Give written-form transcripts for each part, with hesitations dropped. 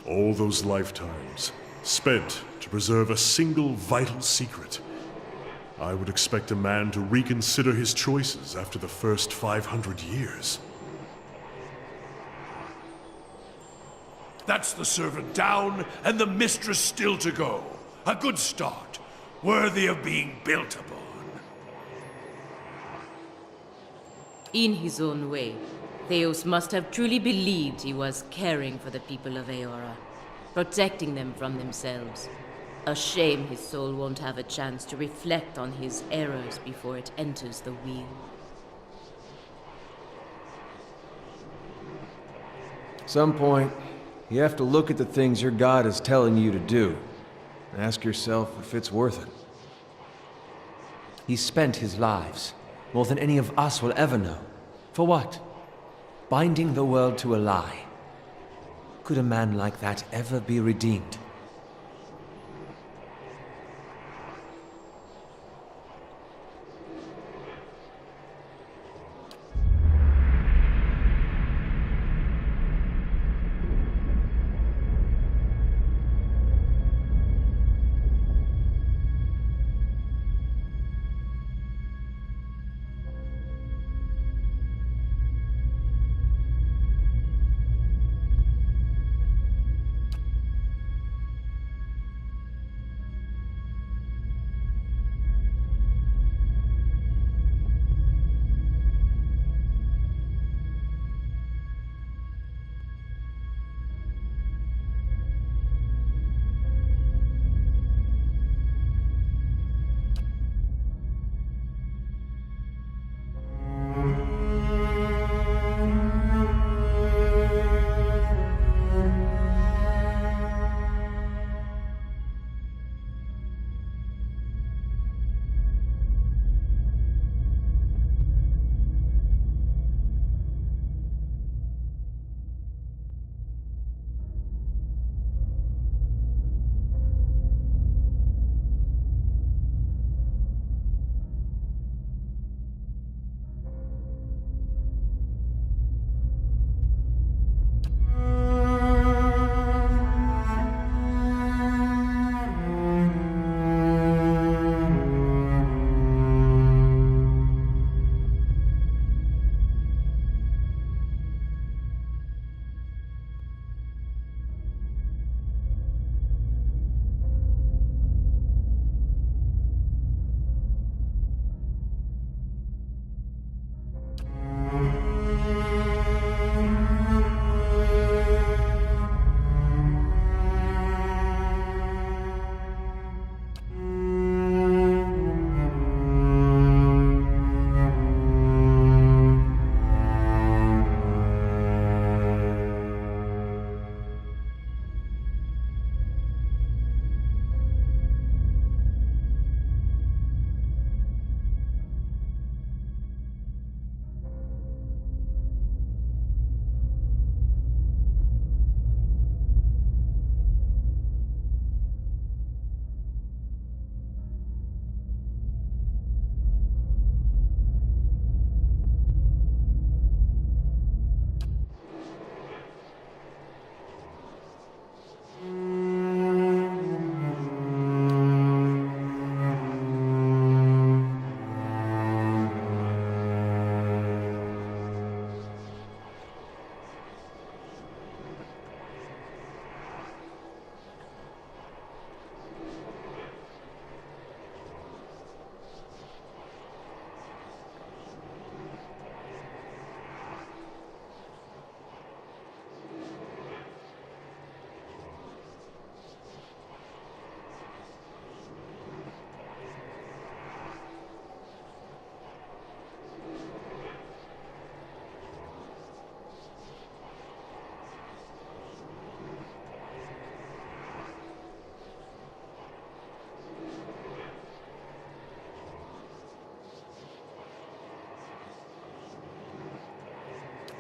All those lifetimes, spent to preserve a single vital secret. I would expect a man to reconsider his choices after the first 500 years. That's the servant down, and the mistress still to go. A good start, worthy of being built upon. In his own way, Theos must have truly believed he was caring for the people of Eora, protecting them from themselves. A shame his soul won't have a chance to reflect on his errors before it enters the wheel. Some point, you have to look at the things your god is telling you to do, and ask yourself if it's worth it. He spent his lives, more than any of us will ever know. For what? Binding the world to a lie. Could a man like that ever be redeemed?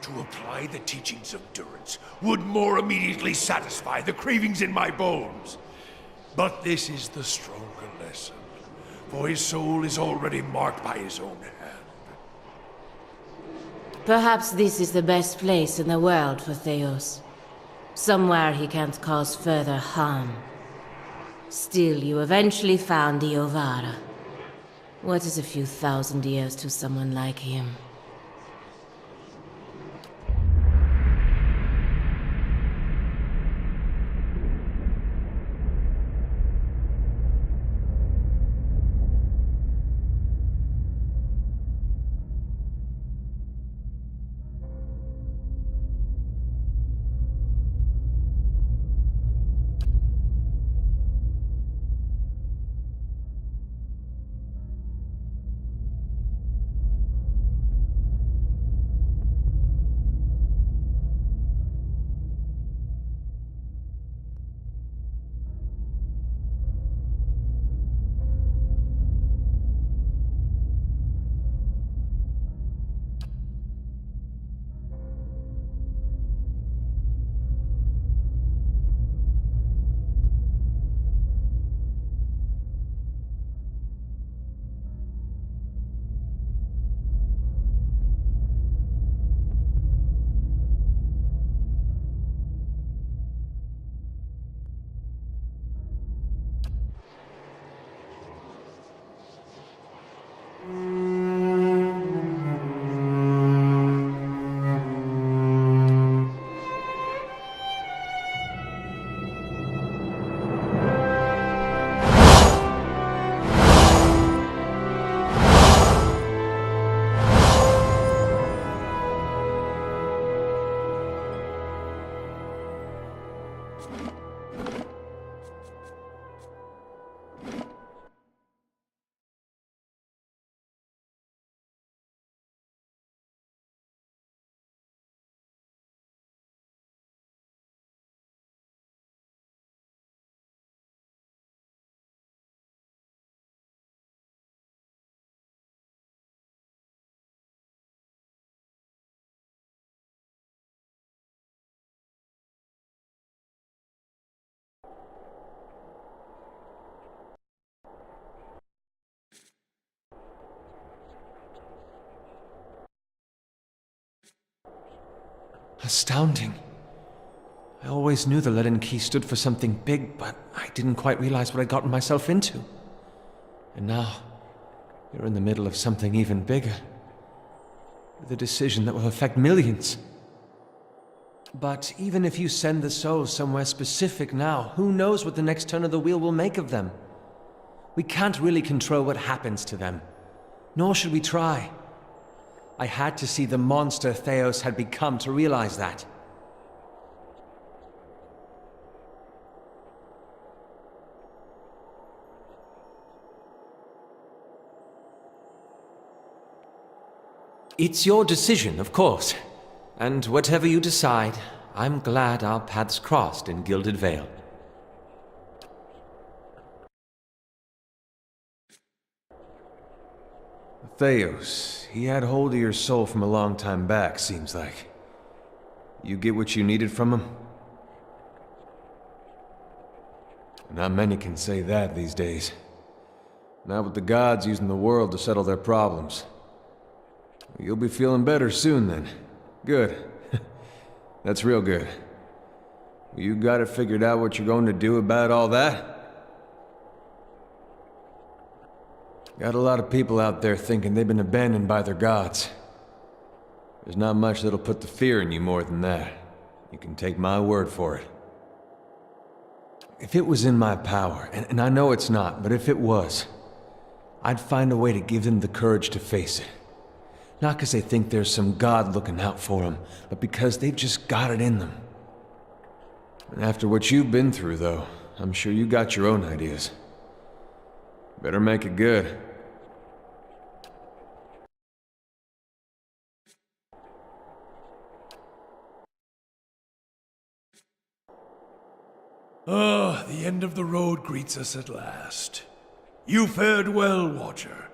To apply the teachings of Durance would more immediately satisfy the cravings in my bones. But this is the stronger lesson, for his soul is already marked by his own hand. Perhaps this is the best place in the world for Theos. Somewhere he can't cause further harm. Still, you eventually found the Ovara. What is a few thousand years to someone like him? Astounding. I always knew the Leaden Key stood for something big, but I didn't quite realize what I'd gotten myself into. And now, you're in the middle of something even bigger. With a decision that will affect millions. But even if you send the souls somewhere specific now, who knows what the next turn of the wheel will make of them? We can't really control what happens to them. Nor should we try. I had to see the monster Theos had become to realize that. It's your decision, of course. And whatever you decide, I'm glad our paths crossed in Gilded Vale. Theos, he had hold of your soul from a long time back, seems like. You get what you needed from him? Not many can say that these days. Not with the gods using the world to settle their problems. You'll be feeling better soon, then. Good. That's real good. You got it figured out what you're going to do about all that? Got a lot of people out there thinking they've been abandoned by their gods. There's not much that'll put the fear in you more than that. You can take my word for it. If it was in my power, and I know it's not, but if it was, I'd find a way to give them the courage to face it. Not because they think there's some god looking out for them, but because they've just got it in them. And after what you've been through, though, I'm sure you got your own ideas. Better make it good. Ah, the end of the road greets us at last. You fared well, Watcher.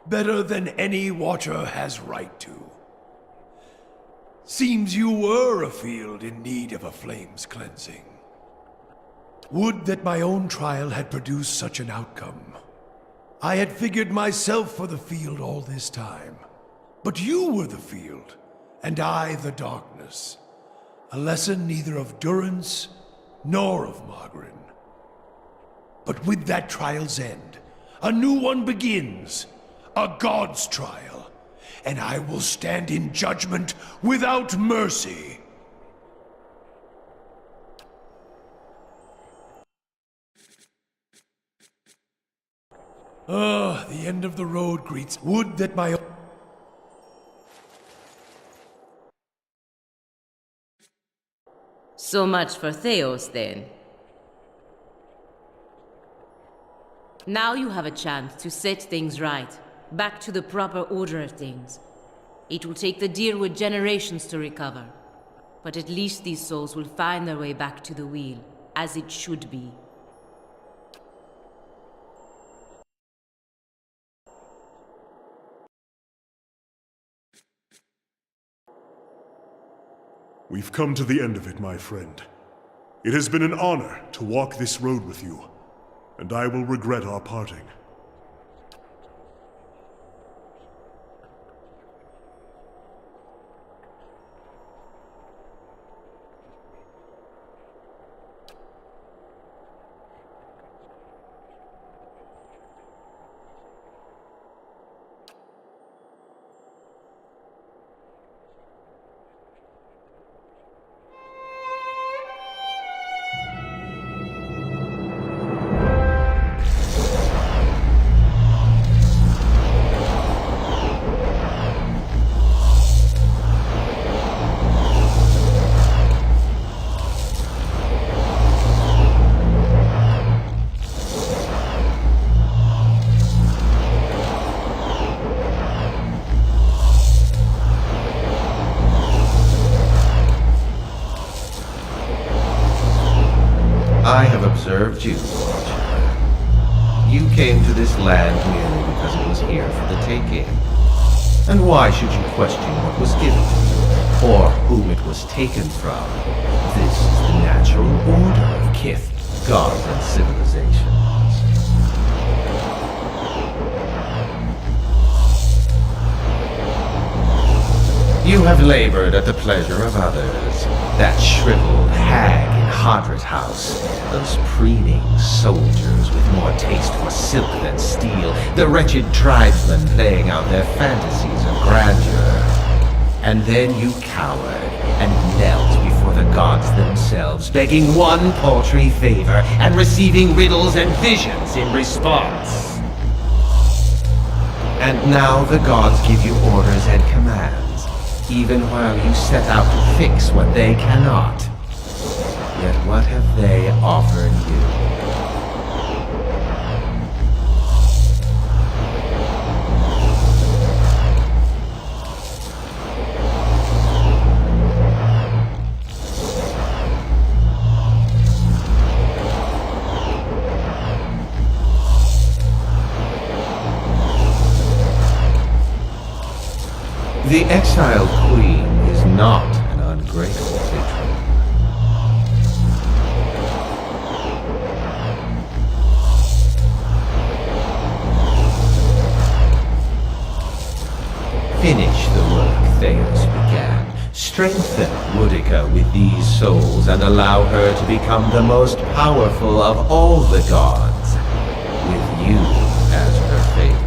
Better than any Watcher has right to. Seems you were afield in need of a flame's cleansing. Would that my own trial had produced such an outcome. I had figured myself for the field all this time. But you were the field, and I the darkness. A lesson neither of Durance nor of Margarin. But with that trial's end, a new one begins. A god's trial. And I will stand in judgment without mercy. The end of the road greets. Would that my... So much for Theos, then. Now you have a chance to set things right, back to the proper order of things. It will take the Dyrwood generations to recover, but at least these souls will find their way back to the wheel, as it should be. We've come to the end of it, my friend. It has been an honor to walk this road with you, and I will regret our parting. I have observed you, Watcher. You came to this land merely because it was here for the taking. And why should you question what was given to you, or whom it was taken from? This is the natural order of Kith, gods and civilizations. You have labored at the pleasure of others. That shriveled hag in Hadrit House. Those preening soldiers with more taste for silk than steel. The wretched tribesmen playing out their fantasies of grandeur. And then you cowered and knelt before the gods themselves, begging one paltry favor and receiving riddles and visions in response. And now the gods give you orders and commands, even while you set out to fix what they cannot. Yet what have they offered you? The exiled queen is not an ungrateful patron. Finish the work Theos began. Strengthen Woodica with these souls and allow her to become the most powerful of all the gods, with you as her favorite.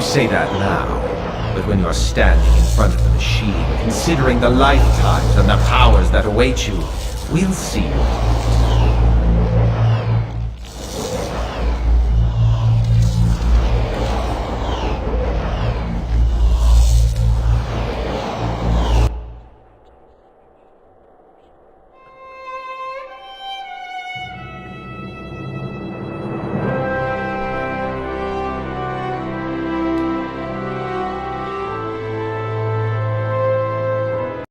say that now, but when you're standing in front of the machine, considering the lifetimes and the powers that await you, we'll see what